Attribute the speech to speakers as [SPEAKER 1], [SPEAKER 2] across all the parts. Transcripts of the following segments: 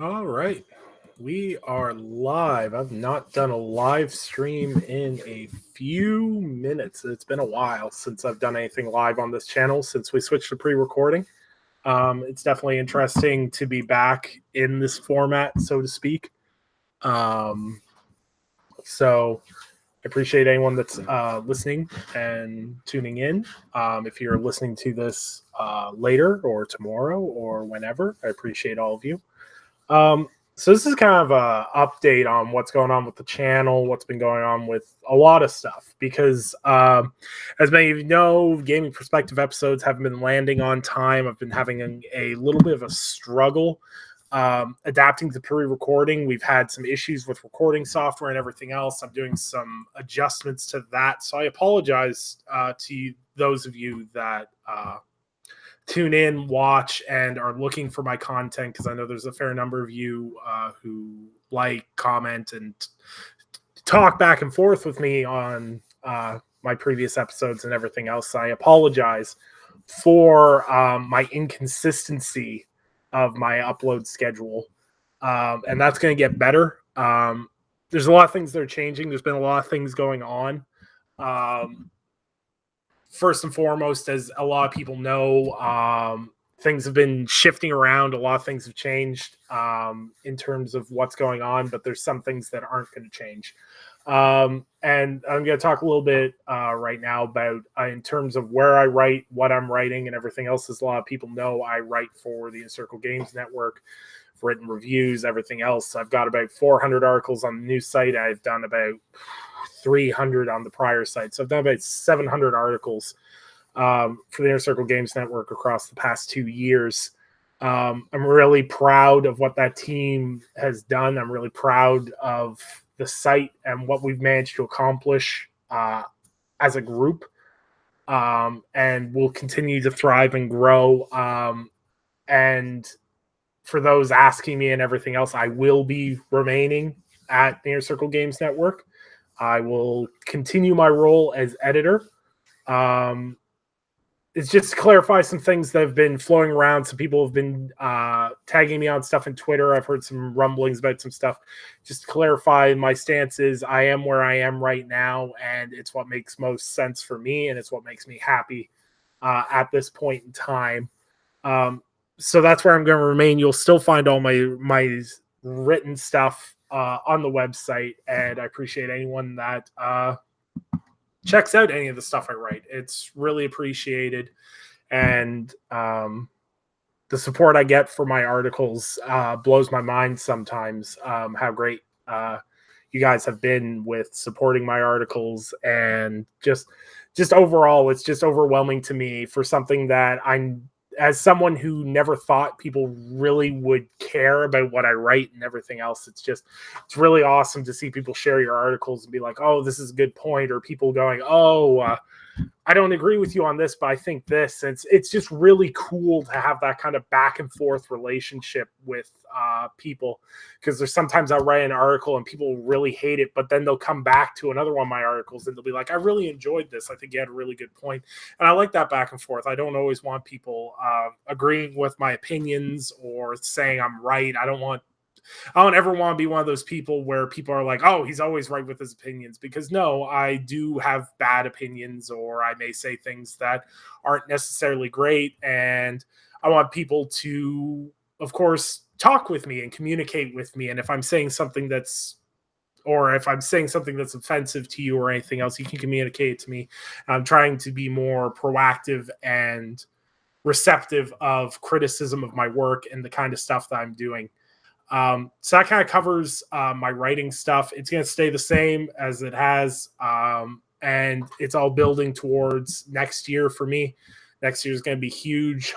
[SPEAKER 1] All right. We are live. I've not done a live stream in a few minutes. It's been a while since I've done anything live on this channel since we switched to pre-recording. It's definitely interesting to be back in this format, so to speak. So I appreciate anyone that's listening and tuning in. If you're listening to this later or tomorrow or whenever, I appreciate all of you. So this is kind of a update on what's going on with the channel, what's been going on with a lot of stuff, because as many of you know, gaming perspective episodes haven't been landing on time. I've been having a little bit of a struggle adapting to pre-recording. We've had some issues with recording software and everything else. I'm doing some adjustments to that. So I apologize to those of you that tune in, watch, and are looking for my content, because I know there's a fair number of you who like, comment, and talk back and forth with me on my previous episodes and everything else. I apologize for my inconsistency of my upload schedule, and that's going to get better. There's a lot of things that are changing. There's been a lot of things going on. First and foremost, as a lot of people know, things have been shifting around. A lot of things have changed in terms of what's going on, but there's some things that aren't going to change. And I'm going to talk a little bit right now about in terms of where I write, what I'm writing, and everything else. As a lot of people know, I write for the Encircle Games Network, written reviews, everything else. I've got about 400 articles on the news site. I've done about 300 on the prior site. So I've done about 700 articles for the Inner Circle Games Network across the past 2 years. I'm really proud of what that team has done. I'm really proud of the site and what we've managed to accomplish as a group. And we'll continue to thrive and grow. And for those asking me and everything else, I will be remaining at the Inner Circle Games Network. I will continue my role as editor. It's just to clarify some things that have been flowing around. Some people have been tagging me on stuff in Twitter. I've heard some rumblings about some stuff. Just to clarify, my stance is I am where I am right now, and it's what makes most sense for me, and it's what makes me happy at this point in time. So that's where I'm going to remain. You'll still find all my written stuff on the website, and I appreciate anyone that checks out any of the stuff I write. It's really appreciated, and the support I get for my articles blows my mind sometimes. How great you guys have been with supporting my articles, and just overall, it's just overwhelming to me for something that I'm, as someone who never thought people really would care about what I write and everything else. It's really awesome to see people share your articles and be like, oh, this is a good point. Or people going, oh, I don't agree with you on this, but I think this. It's just really cool to have that kind of back and forth relationship with people, because there's sometimes I'll write an article and people really hate it, but then they'll come back to another one of my articles and they'll be like, I really enjoyed this. I think you had a really good point. And I like that back and forth. I don't always want people agreeing with my opinions or saying I'm right. I don't ever want to be one of those people where people are like, oh, he's always right with his opinions, because no, I do have bad opinions, or I may say things that aren't necessarily great. And I want people to, of course, talk with me and communicate with me. And if I'm saying something that's offensive to you or anything else, you can communicate it to me. I'm trying to be more proactive and receptive of criticism of my work and the kind of stuff that I'm doing. So that kind of covers my writing stuff. It's going to stay the same as it has. And it's all building towards next year for me. Next year is going to be huge.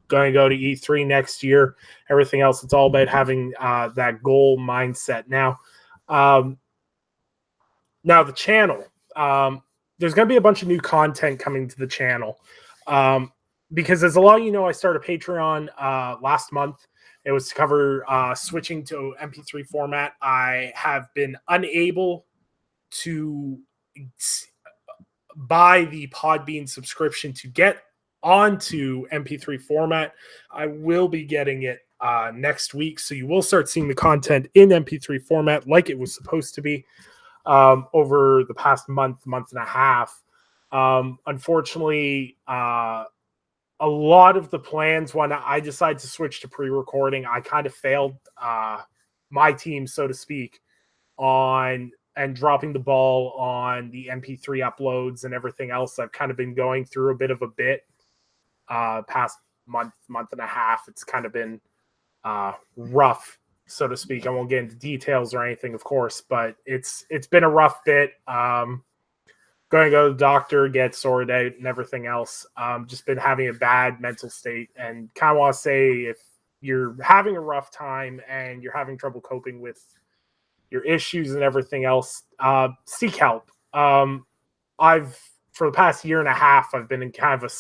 [SPEAKER 1] Going to go to E3 next year. Everything else, it's all about having that goal mindset. Now the channel. There's going to be a bunch of new content coming to the channel. Because as a lot of you know, I started a Patreon last month. It was to cover switching to MP3 format. I have been unable to buy the Podbean subscription to get onto MP3 format. I will be getting it next week. So you will start seeing the content in MP3 format like it was supposed to be over the past month and a half. Unfortunately, a lot of the plans when I decided to switch to pre-recording, I kind of failed my team, so to speak, on and dropping the ball on the MP3 uploads and everything else. I've kind of been going through a bit of a bit past month and a half. It's kind of been rough, so to speak. I won't get into details or anything, of course, but it's been a rough bit. Going to go to the doctor, get sorted out, and everything else. Just been having a bad mental state, and kind of want to say if you're having a rough time and you're having trouble coping with your issues and everything else, seek help. I've for the past year and a half, I've been in kind of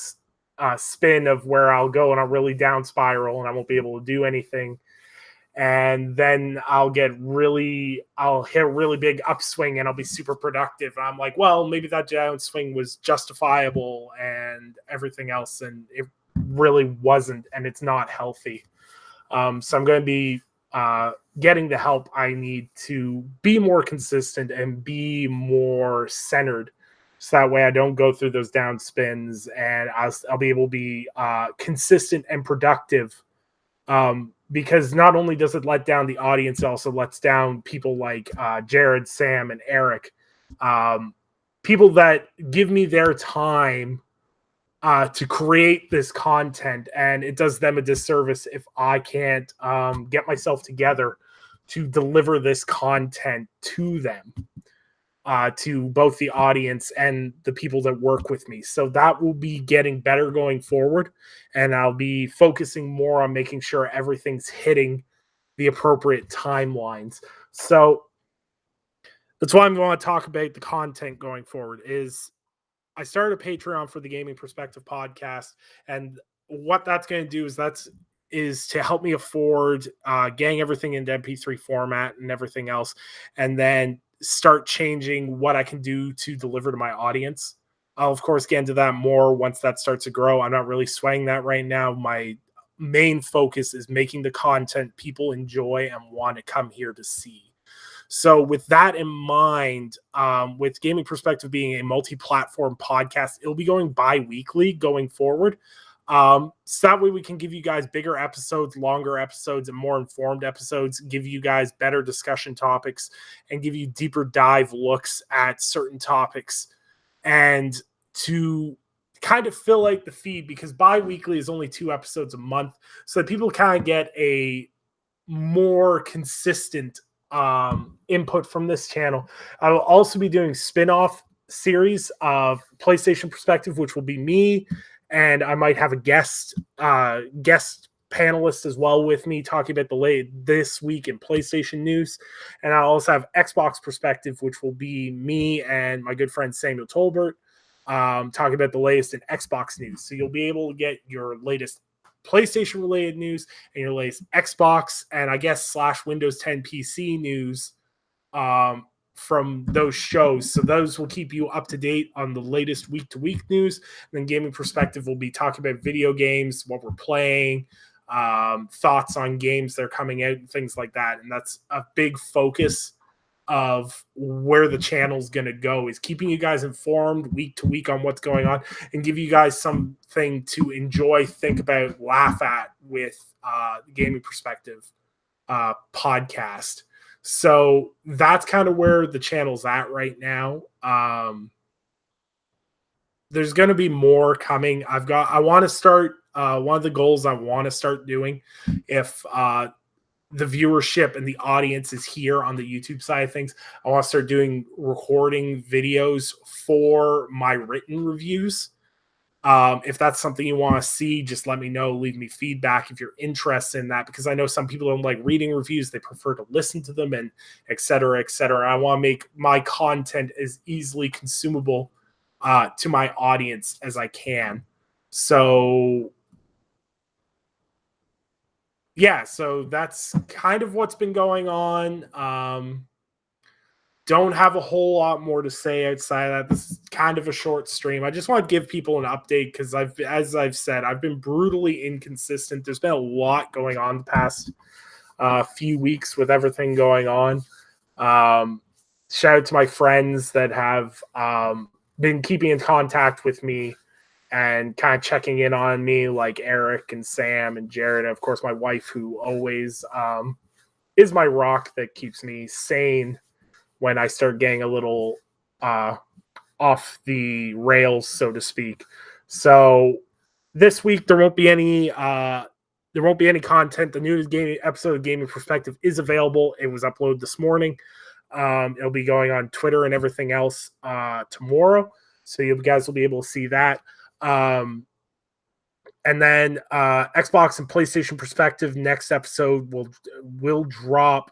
[SPEAKER 1] a spin of where I'll go and I'll really down spiral and I won't be able to do anything. And then I'll hit a really big upswing and I'll be super productive. And I'm like, well, maybe that downswing was justifiable and everything else. And it really wasn't, and it's not healthy. So I'm going to be getting the help I need to be more consistent and be more centered. So that way I don't go through those down spins and I'll be able to be consistent and productive. Because not only does it let down the audience, it also lets down people like Jared, Sam, and Eric. People that give me their time to create this content, and it does them a disservice if I can't get myself together to deliver this content to them. To both the audience and the people that work with me. So that will be getting better going forward. And I'll be focusing more on making sure everything's hitting the appropriate timelines. So that's why I'm going to talk about the content going forward is I started a Patreon for the Gaming Perspective podcast. And what that's going to do is to help me afford getting everything into MP3 format and everything else. And then start changing what I can do to deliver to my audience. I'll, of course, get into that more once that starts to grow. I'm not really swaying that right now. My main focus is making the content people enjoy and want to come here to see. So with that in mind, with Gaming Perspective being a multi-platform podcast, it'll be going bi-weekly going forward. So that way we can give you guys bigger episodes, longer episodes, and more informed episodes, give you guys better discussion topics, and give you deeper dive looks at certain topics. And to kind of fill out the feed, because bi-weekly is only 2 episodes a month, so that people kind of get a more consistent input from this channel. I will also be doing spin-off series of PlayStation Perspective, which will be me, and I might have a guest panelist as well with me talking about this week in PlayStation news. And I'll also have Xbox Perspective, which will be me and my good friend Samuel Tolbert talking about the latest in Xbox news. So you'll be able to get your latest PlayStation related news and your latest Xbox and I guess / Windows 10 PC news from those shows. So those will keep you up to date on the latest week-to-week news. And then Gaming Perspective will be talking about video games, what we're playing, thoughts on games that are coming out and things like that. And that's a big focus of where the channel's going to go, is keeping you guys informed week to week on what's going on and give you guys something to enjoy, think about, laugh at with the Gaming Perspective podcast. So that's kind of where the channel's at right now. There's going to be more coming. I want to start, one of the goals I want to start doing, if the viewership and the audience is here on the YouTube side of things, I want to start recording videos for my written reviews. If that's something you want to see, just let me know. Leave me feedback if you're interested in that, because I know some people don't like reading reviews. They prefer to listen to them, and et cetera, et cetera. I want to make my content as easily consumable to my audience as I can. So yeah, so that's kind of what's been going on. don't have a whole lot more to say outside of that. This is kind of a short stream. I just want to give people an update because as I've said, I've been brutally inconsistent. There's been a lot going on the past few weeks with everything going on. Shout out to my friends that have been keeping in contact with me and kind of checking in on me, like Eric and Sam and Jared. And of course, my wife, who always is my rock that keeps me sane when I start getting a little off the rails, so to speak. So this week there won't be any content. The new episode of Gaming Perspective is available. It was uploaded this morning. It'll be going on Twitter and everything else tomorrow, so you guys will be able to see that. And then Xbox and PlayStation Perspective next episode will drop.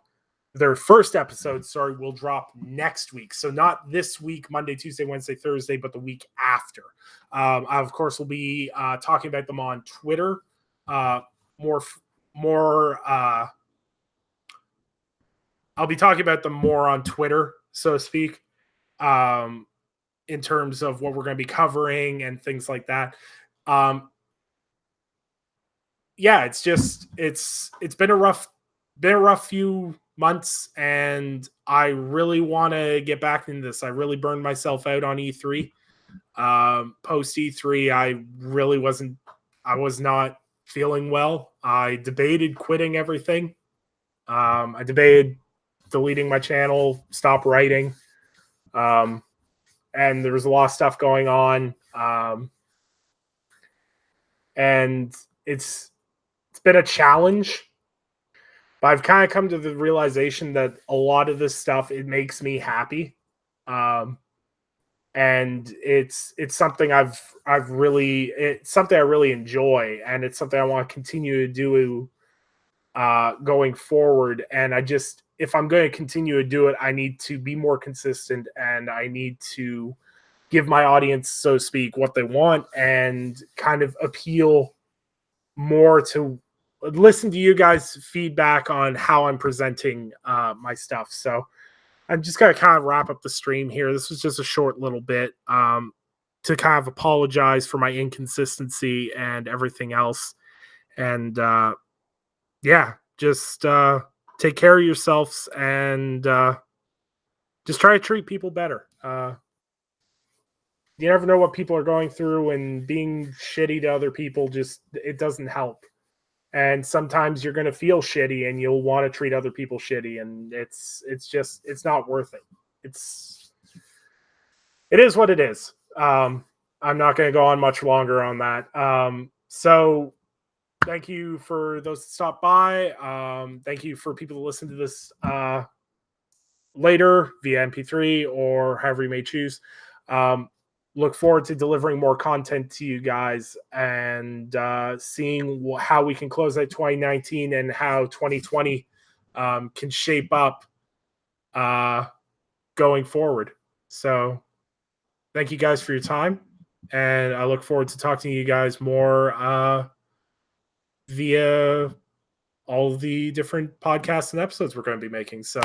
[SPEAKER 1] Their first episode, will drop next week. So not this week, Monday, Tuesday, Wednesday, Thursday, but the week after. I, of course, will be talking about them on Twitter. I'll be talking about them more on Twitter, so to speak, in terms of what we're going to be covering and things like that. Yeah, it's been a rough few months, and I really want to get back into this. I really burned myself out on E3. Post E3, I was not feeling well. I debated quitting everything. I debated deleting my channel, stop writing. And there was a lot of stuff going on. And it's been a challenge. But I've kind of come to the realization that a lot of this stuff, it makes me happy. And it's something it's something I really enjoy, and it's something I want to continue to do going forward. And if I'm going to continue to do it, I need to be more consistent, and I need to give my audience, so to speak, what they want, and kind of appeal more to listen to you guys' feedback on how I'm presenting my stuff. So I'm just going to kind of wrap up the stream here. This was just a short little bit to kind of apologize for my inconsistency and everything else. And just take care of yourselves, and just try to treat people better. You never know what people are going through, and being shitty to other people, it doesn't help. And sometimes you're going to feel shitty and you'll want to treat other people shitty, and it's not worth it. It is what it is. I'm not going to go on much longer on that. So thank you for those that stopped by. Thank you for people to listen to this later via MP3 or however you may choose. Look forward to delivering more content to you guys, and seeing how we can close out 2019 and how 2020 can shape up going forward. So thank you guys for your time, and I look forward to talking to you guys more via all the different podcasts and episodes we're going to be making. So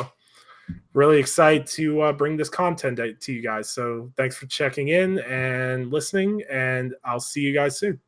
[SPEAKER 1] really excited to bring this content to you guys. So thanks for checking in and listening, and I'll see you guys soon.